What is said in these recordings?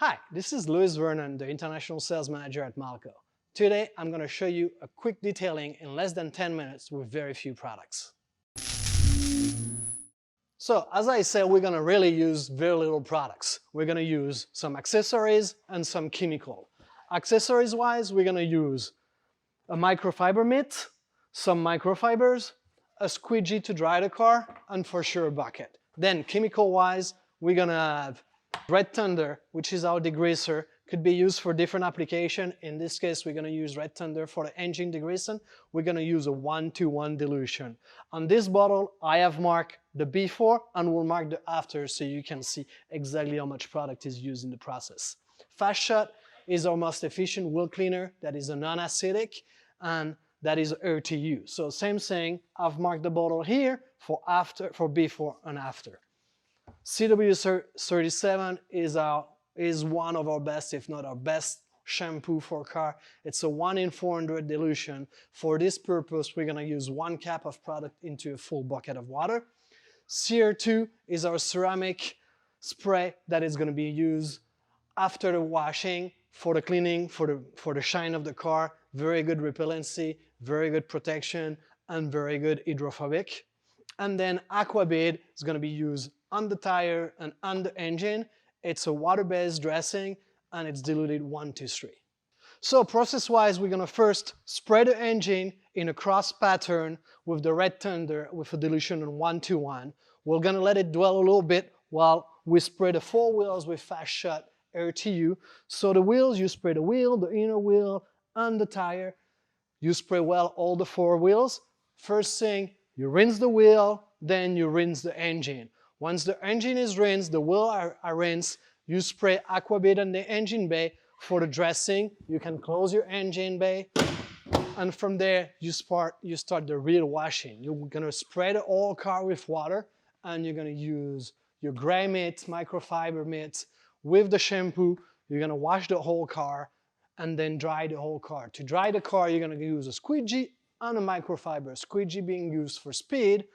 Hi, this is Vernon, the International Sales Manager at Malco. Today, I'm going to show you a quick detailing in less than 10 minutes with very few products. So, as I said, we're going to really use very little products. We're going to use some accessories and some chemical. Accessories-wise, we're going to use a microfiber mitt, some microfibers, a squeegee to dry the car, and for sure a bucket. Then, chemical-wise, we're going to have Red Thunder, which is our degreaser, could be used for different application. In this case, we're going to use Red Thunder for the engine degreasing. We're going to use a 1-to-1 dilution. On this bottle, I have marked the before and we'll mark the after so you can see exactly how much product is used in the process. Fast Shot is our most efficient wheel cleaner that is a non-acidic and that is RTU. So same thing, I've marked the bottle here for before and after. CW37 is one of our best, if not our best, shampoo for car. It's a 1 in 400 dilution. For this purpose, we're going to use 1 cap of product into a full bucket of water. CR2 is our ceramic spray that is going to be used after the washing for the cleaning, for the shine of the car. Very good repellency, very good protection, and very good hydrophobic. And then Aqua Bead is going to be used on the tire and on the engine. It's a water-based dressing and it's diluted 1-to-3. So process-wise, we're going to first spray the engine in a cross pattern with the Red Thunder with a dilution of 1-to-1. We're going to let it dwell a little bit while we spray the 4 wheels with Fast Shot RTU. So the wheels, you spray the wheel, the inner wheel, and the tire. You spray well all the 4 wheels. First thing, you rinse the wheel, then you rinse the engine. Once the engine is rinsed, the wheel are rinsed, you spray Aqua Bead on the engine bay for the dressing. You can close your engine bay, and from there you start the real washing. You're gonna spray the whole car with water, and you're gonna use your gray mitt, microfiber mitt, with the shampoo. You're gonna wash the whole car and then dry the whole car. To dry the car, you're gonna use a squeegee and a microfiber. Squeegee being used for speed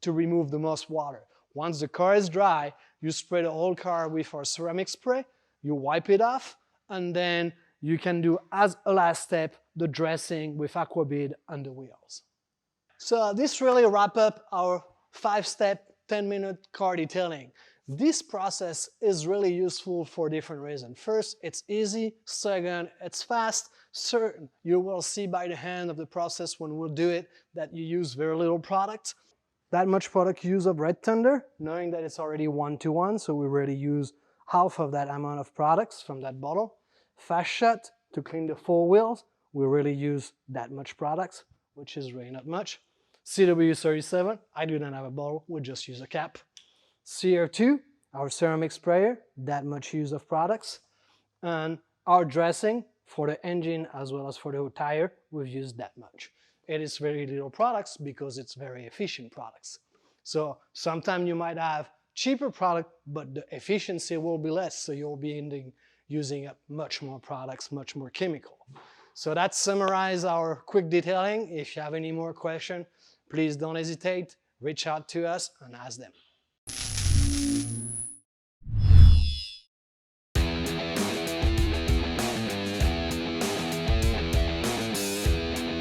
to remove the most water. Once the car is dry, you spray the whole car with our ceramic spray, you wipe it off, and then you can do, as a last step, the dressing with Aqua Bead on the wheels. So this really wraps up our 5-step, 10-minute car detailing. This process is really useful for different reasons. First, it's easy. Second, it's fast. Third, you will see by the end of the process when we'll do it that you use very little product. That much product use of Red Thunder, knowing that it's already 1-to-1, so we already use half of that amount of products from that bottle. Fast Shot to clean the 4 wheels, we really use that much products, which is really not much. CW37, I do not have a bottle, we just use a cap. CR2, our ceramic sprayer, that much use of products. And our dressing for the engine as well as for the tire, we've used that much. It is very little products because it's very efficient products. So sometimes you might have cheaper product, but the efficiency will be less, so you'll be using up much more products, much more chemical. So that summarizes our quick detailing. If you have any more questions, please don't hesitate, reach out to us and ask them.